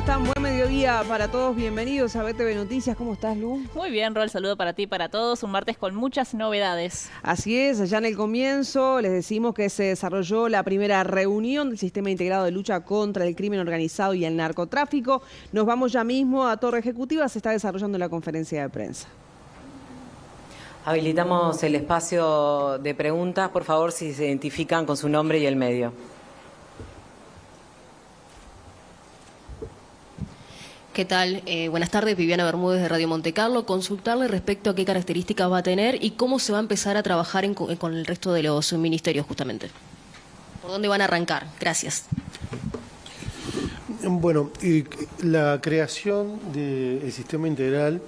están? Buen mediodía para todos. Bienvenidos a BTV Noticias. ¿Cómo estás, Lu? Muy bien, Rol. Saludo para ti y para todos. Un martes con muchas novedades. Así es. Allá en el comienzo les decimos que se desarrolló la primera reunión del Sistema Integrado de Lucha contra el Crimen Organizado y el Narcotráfico. Nos vamos ya mismo a Torre Ejecutiva. Se está desarrollando la conferencia de prensa. Habilitamos el espacio de preguntas. Por favor, si se identifican con su nombre y el medio. ¿Qué tal? Buenas tardes, Viviana Bermúdez de Radio Monte Carlo. Consultarle respecto a qué características va a tener y cómo se va a empezar a trabajar con el resto de los ministerios, justamente. ¿Por dónde van a arrancar? Gracias. Bueno, la creación del Sistema Integral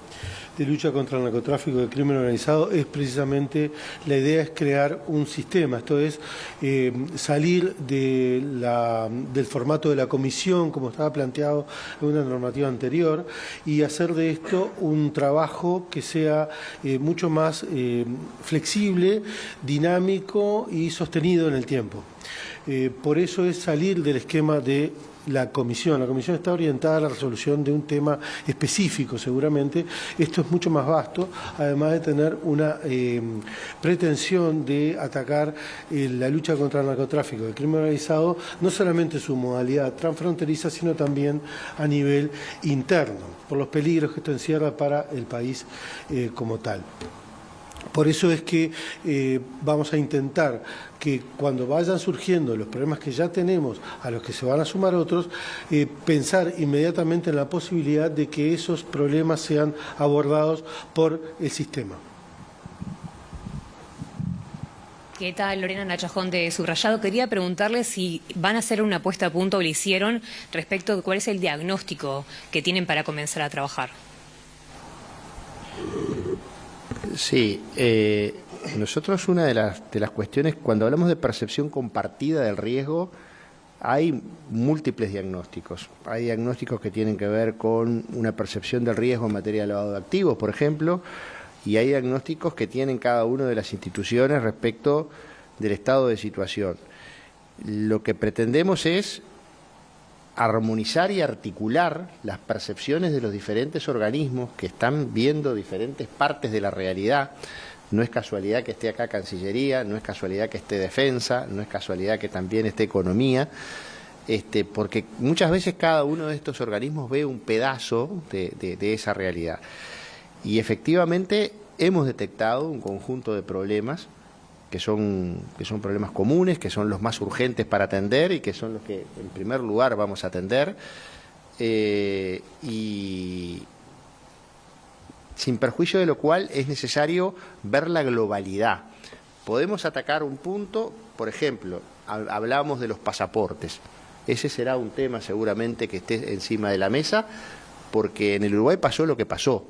de Lucha contra el Narcotráfico y el Crimen Organizado es precisamente, la idea es crear un sistema, esto es salir del formato de la comisión, como estaba planteado en una normativa anterior, y hacer de esto un trabajo que sea mucho más flexible, dinámico y sostenido en el tiempo. Por eso es salir del esquema de la comisión. La comisión está orientada a la resolución de un tema específico, seguramente. Esto es mucho más vasto, además de tener una pretensión de atacar la lucha contra el narcotráfico y el crimen organizado, no solamente su modalidad transfronteriza, sino también a nivel interno, por los peligros que esto encierra para el país como tal. Por eso es que vamos a intentar que cuando vayan surgiendo los problemas que ya tenemos, a los que se van a sumar otros, pensar inmediatamente en la posibilidad de que esos problemas sean abordados por el sistema. ¿Qué tal? Lorena Nachajón de Subrayado. Quería preguntarle si van a hacer una puesta a punto o lo hicieron respecto de cuál es el diagnóstico que tienen para comenzar a trabajar. Sí, nosotros una de las cuestiones, cuando hablamos de percepción compartida del riesgo, hay múltiples diagnósticos. Hay diagnósticos que tienen que ver con una percepción del riesgo en materia de lavado de activos, por ejemplo, y hay diagnósticos que tienen cada una de las instituciones respecto del estado de situación. Lo que pretendemos es armonizar y articular las percepciones de los diferentes organismos que están viendo diferentes partes de la realidad. No es casualidad que esté acá Cancillería, no es casualidad que esté Defensa, no es casualidad que también esté Economía, porque muchas veces cada uno de estos organismos ve un pedazo de esa realidad. Y efectivamente hemos detectado un conjunto de problemas que son problemas comunes, que son los más urgentes para atender y que son los que en primer lugar vamos a atender, y sin perjuicio de lo cual es necesario ver la globalidad. Podemos atacar un punto, por ejemplo, hablamos de los pasaportes. Ese será un tema seguramente que esté encima de la mesa, porque en el Uruguay pasó lo que pasó.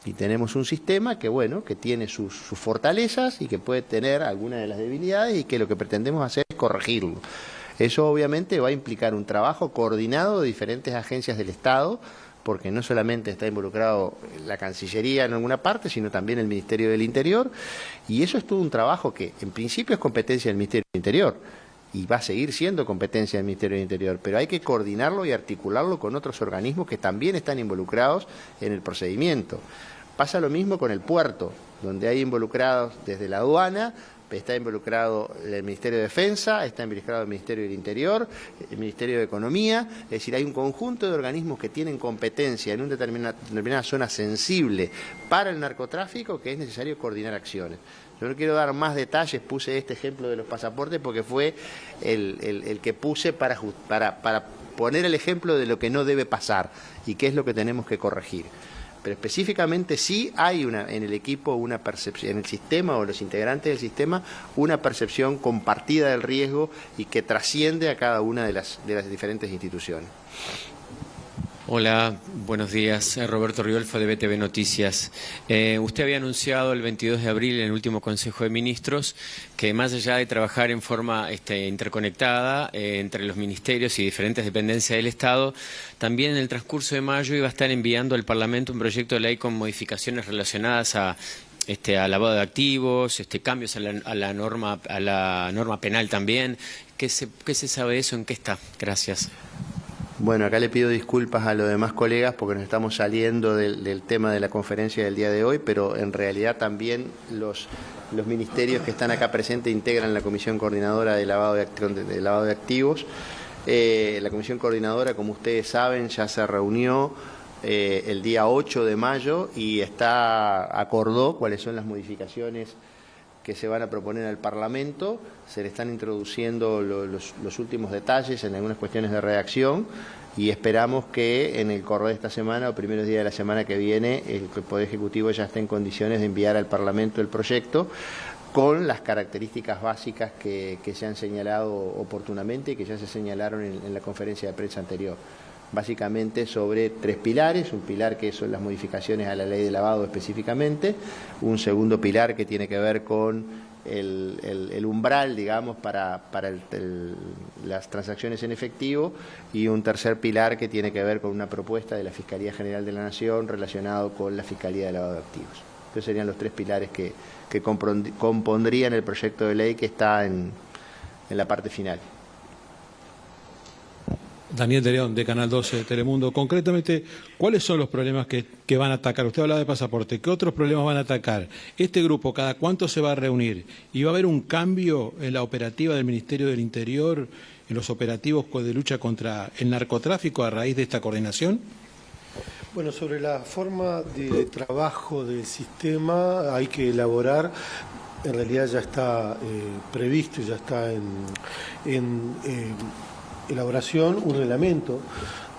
Y tenemos un sistema que, bueno, que tiene sus fortalezas y que puede tener algunas de las debilidades y que lo que pretendemos hacer es corregirlo. Eso obviamente va a implicar un trabajo coordinado de diferentes agencias del Estado, porque no solamente está involucrado la Cancillería en alguna parte, sino también el Ministerio del Interior, y eso es todo un trabajo que en principio es competencia del Ministerio del Interior, y va a seguir siendo competencia del Ministerio del Interior, pero hay que coordinarlo y articularlo con otros organismos que también están involucrados en el procedimiento. Pasa lo mismo con el puerto, donde hay involucrados desde la aduana, está involucrado el Ministerio de Defensa, está involucrado el Ministerio del Interior, el Ministerio de Economía, es decir, hay un conjunto de organismos que tienen competencia en una determinada zona sensible para el narcotráfico que es necesario coordinar acciones. Yo no quiero dar más detalles, puse este ejemplo de los pasaportes porque fue el que puse para poner el ejemplo de lo que no debe pasar y qué es lo que tenemos que corregir. Pero específicamente sí hay en el equipo una percepción, en el sistema o los integrantes del sistema, una percepción compartida del riesgo y que trasciende a cada una de las diferentes instituciones. Hola, buenos días. Roberto Riolfo de BTV Noticias. Usted había anunciado el 22 de abril en el último Consejo de Ministros que más allá de trabajar en forma interconectada entre los ministerios y diferentes dependencias del Estado, también en el transcurso de mayo iba a estar enviando al Parlamento un proyecto de ley con modificaciones relacionadas a lavado de activos, cambios a la norma penal también. ¿Qué se sabe de eso? ¿En qué está? Gracias. Bueno, acá le pido disculpas a los demás colegas porque nos estamos saliendo del tema de la conferencia del día de hoy, pero en realidad también los ministerios que están acá presentes integran la Comisión Coordinadora de Lavado de Activos. La Comisión Coordinadora, como ustedes saben, ya se reunió el día 8 de mayo y acordó cuáles son las modificaciones que se van a proponer al Parlamento. Se le están introduciendo los últimos detalles en algunas cuestiones de redacción y esperamos que en el correo de esta semana o primeros días de la semana que viene el Poder Ejecutivo ya esté en condiciones de enviar al Parlamento el proyecto con las características básicas que se han señalado oportunamente y que ya se señalaron en la conferencia de prensa anterior. Básicamente sobre 3 pilares, un pilar que son las modificaciones a la ley de lavado específicamente, un segundo pilar que tiene que ver con el umbral, digamos, para las transacciones en efectivo, y un tercer pilar que tiene que ver con una propuesta de la Fiscalía General de la Nación relacionado con la Fiscalía de Lavado de Activos. Estos serían los 3 pilares que compondrían el proyecto de ley que está en la parte final. Daniel de León, de Canal 12 de Telemundo. Concretamente, ¿cuáles son los problemas que van a atacar? Usted hablaba de pasaporte. ¿Qué otros problemas van a atacar? Este grupo, ¿cada cuánto se va a reunir? ¿Y va a haber un cambio en la operativa del Ministerio del Interior, en los operativos de lucha contra el narcotráfico a raíz de esta coordinación? Bueno, sobre la forma de trabajo del sistema hay que elaborar. En realidad ya está previsto, ya está en elaboración un reglamento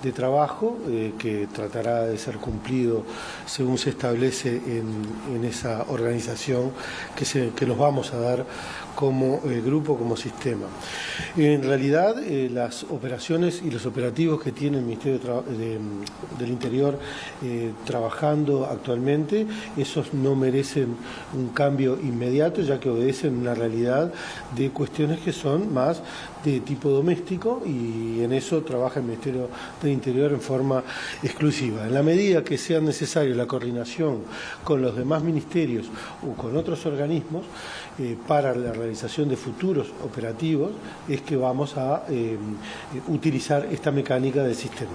de trabajo que tratará de ser cumplido según se establece en esa organización que nos vamos a dar como grupo, como sistema. En realidad, las operaciones y los operativos que tiene el Ministerio del Interior trabajando actualmente, esos no merecen un cambio inmediato, ya que obedecen una realidad de cuestiones que son más de tipo doméstico, y en eso trabaja el Ministerio del Interior en forma exclusiva. En la medida que sea necesario la coordinación con los demás ministerios o con otros organismos para la realización de futuros operativos, es que vamos a utilizar esta mecánica del sistema.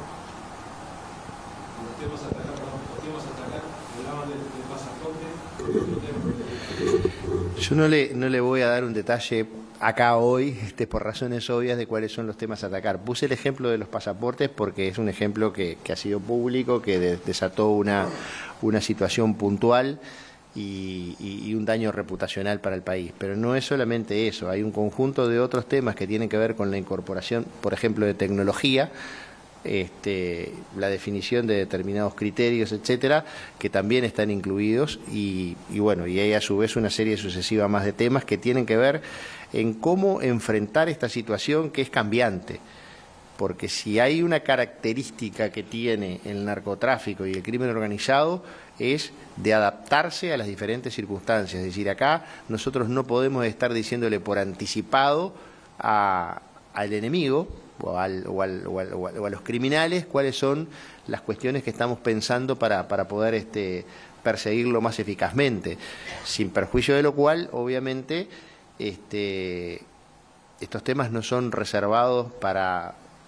Yo no le voy a dar un detalle acá hoy, por razones obvias, de cuáles son los temas a atacar. Puse el ejemplo de los pasaportes porque es un ejemplo que ha sido público, que desató una situación puntual y un daño reputacional para el país. Pero no es solamente eso, hay un conjunto de otros temas que tienen que ver con la incorporación, por ejemplo, de tecnología, la definición de determinados criterios, etcétera, que también están incluidos, y bueno, y hay a su vez una serie sucesiva más de temas que tienen que ver en cómo enfrentar esta situación que es cambiante. Porque si hay una característica que tiene el narcotráfico y el crimen organizado, es de adaptarse a las diferentes circunstancias. Es decir, acá nosotros no podemos estar diciéndole por anticipado al enemigo o a los criminales cuáles son las cuestiones que estamos pensando para poder perseguirlo más eficazmente, sin perjuicio de lo cual, obviamente, estos temas no son reservados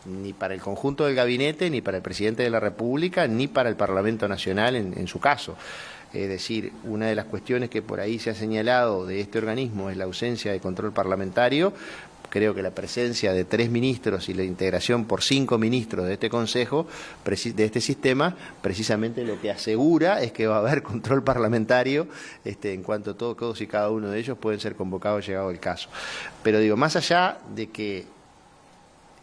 ni para el conjunto del gabinete, ni para el presidente de la República, ni para el Parlamento Nacional en su caso. Es decir, una de las cuestiones que por ahí se ha señalado de este organismo es la ausencia de control parlamentario. Creo que la presencia de 3 ministros y la integración por 5 ministros de este Consejo, de este sistema, precisamente lo que asegura es que va a haber control parlamentario en cuanto todos y cada uno de ellos pueden ser convocados llegado el caso. Pero digo, más allá de que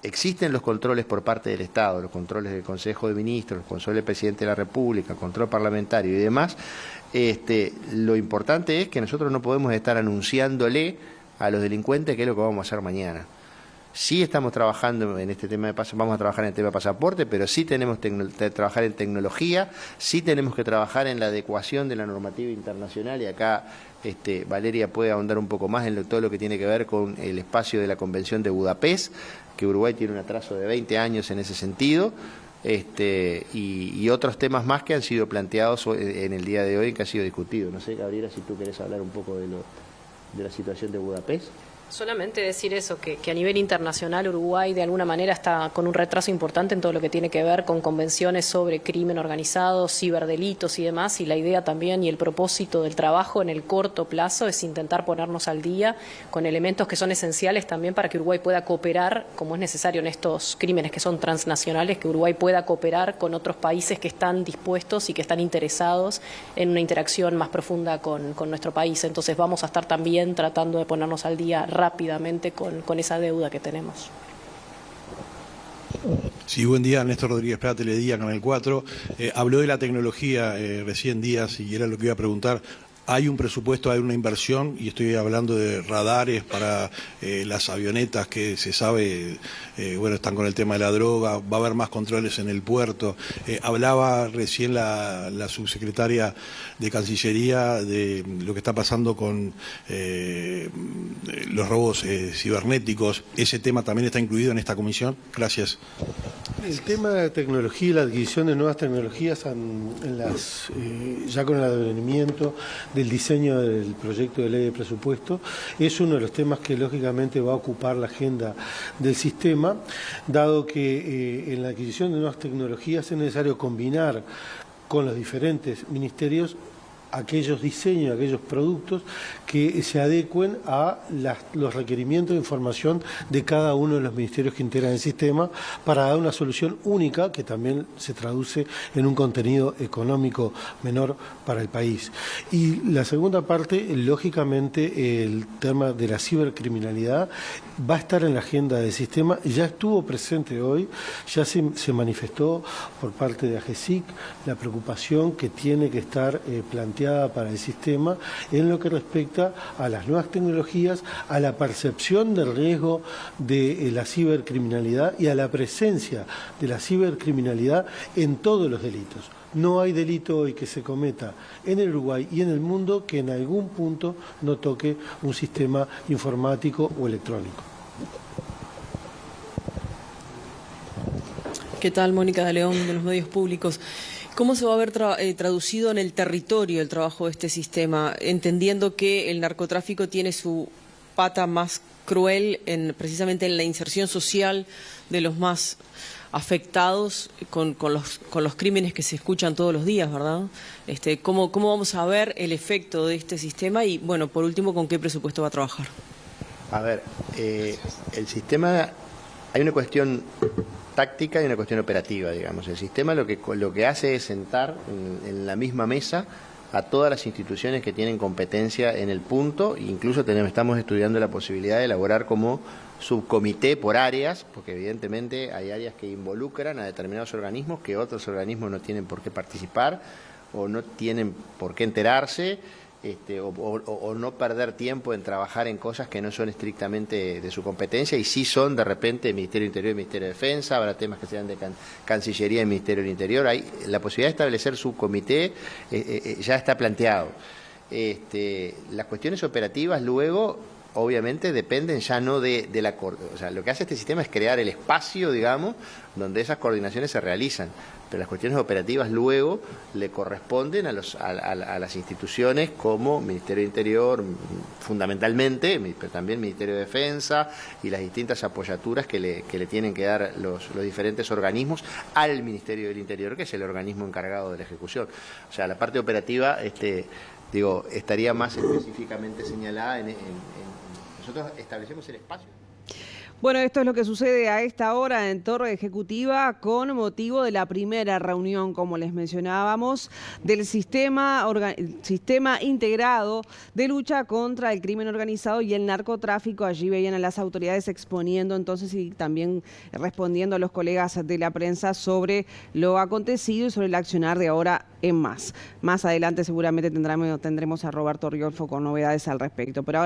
existen los controles por parte del Estado, los controles del Consejo de Ministros, el control del Presidente de la República, el control parlamentario y demás, lo importante es que nosotros no podemos estar anunciándole a los delincuentes qué es lo que vamos a hacer mañana. Sí estamos trabajando en este tema vamos a trabajar en el tema de pasaporte, pero sí tenemos que trabajar en tecnología, sí tenemos que trabajar en la adecuación de la normativa internacional, y acá Valeria puede ahondar un poco más en todo lo que tiene que ver con el espacio de la Convención de Budapest, que Uruguay tiene un atraso de 20 años en ese sentido, y otros temas más que han sido planteados en el día de hoy, que ha sido discutido. No sé, Gabriela, si tú querés hablar un poco de la situación de Budapest. Solamente decir eso, que a nivel internacional Uruguay de alguna manera está con un retraso importante en todo lo que tiene que ver con convenciones sobre crimen organizado, ciberdelitos y demás, y la idea también y el propósito del trabajo en el corto plazo es intentar ponernos al día con elementos que son esenciales también para que Uruguay pueda cooperar, como es necesario en estos crímenes que son transnacionales, que Uruguay pueda cooperar con otros países que están dispuestos y que están interesados en una interacción más profunda con nuestro país. Entonces vamos a estar también tratando de ponernos al día rápidamente con esa deuda que tenemos. Sí, buen día, Néstor Rodríguez Prat, Teledía, Canal 4. Habló de la tecnología recién Díaz y era lo que iba a preguntar. Hay un presupuesto, hay una inversión, y estoy hablando de radares para las avionetas que se sabe, están con el tema de la droga, va a haber más controles en el puerto. Hablaba recién la subsecretaria de Cancillería de lo que está pasando con los robos cibernéticos. ¿Ese tema también está incluido en esta comisión? Gracias. El tema de la tecnología y la adquisición de nuevas tecnologías ya con el advenimiento del diseño del proyecto de ley de presupuesto es uno de los temas que lógicamente va a ocupar la agenda del sistema, dado que en la adquisición de nuevas tecnologías es necesario combinar con los diferentes ministerios aquellos diseños, aquellos productos que se adecuen a los requerimientos de información de cada uno de los ministerios que integran el sistema para dar una solución única que también se traduce en un contenido económico menor para el país. Y la segunda parte, lógicamente, el tema de la cibercriminalidad va a estar en la agenda del sistema, ya estuvo presente hoy, ya se manifestó por parte de AGESIC la preocupación que tiene que estar planteada para el sistema en lo que respecta a las nuevas tecnologías, a la percepción del riesgo de la cibercriminalidad y a la presencia de la cibercriminalidad en todos los delitos. No hay delito hoy que se cometa en el Uruguay y en el mundo que en algún punto no toque un sistema informático o electrónico. ¿Qué tal? Mónica de León, de los medios públicos. ¿Cómo se va a ver traducido en el territorio el trabajo de este sistema, entendiendo que el narcotráfico tiene su pata más cruel precisamente en la inserción social de los más afectados con los crímenes que se escuchan todos los días, ¿verdad? ¿Cómo vamos a ver el efecto de este sistema? Y, bueno, por último, ¿con qué presupuesto va a trabajar? A ver, el sistema, hay una cuestión táctica y una cuestión operativa, digamos. El sistema lo que hace es sentar en la misma mesa a todas las instituciones que tienen competencia en el punto, incluso estamos estudiando la posibilidad de elaborar como subcomité por áreas, porque evidentemente hay áreas que involucran a determinados organismos que otros organismos no tienen por qué participar o no tienen por qué enterarse. O no perder tiempo en trabajar en cosas que no son estrictamente de su competencia y sí son de repente Ministerio del Interior y Ministerio de Defensa, habrá temas que sean de Cancillería y Ministerio del Interior. La posibilidad de establecer subcomité ya está planteado. Las cuestiones operativas luego obviamente dependen ya no de la... O sea, lo que hace este sistema es crear el espacio, digamos, donde esas coordinaciones se realizan. Pero las cuestiones operativas luego le corresponden a las instituciones como Ministerio de Interior, fundamentalmente, pero también Ministerio de Defensa y las distintas apoyaturas que le tienen que dar los diferentes organismos al Ministerio del Interior, que es el organismo encargado de la ejecución. O sea, la parte operativa estaría más específicamente señalada nosotros establecemos el espacio. Bueno, esto es lo que sucede a esta hora en Torre Ejecutiva con motivo de la primera reunión, como les mencionábamos, del sistema integrado de lucha contra el crimen organizado y el narcotráfico. Allí veían a las autoridades exponiendo entonces y también respondiendo a los colegas de la prensa sobre lo acontecido y sobre el accionar de ahora en más. Más adelante seguramente tendremos a Roberto Riolfo con novedades al respecto. Pero ahora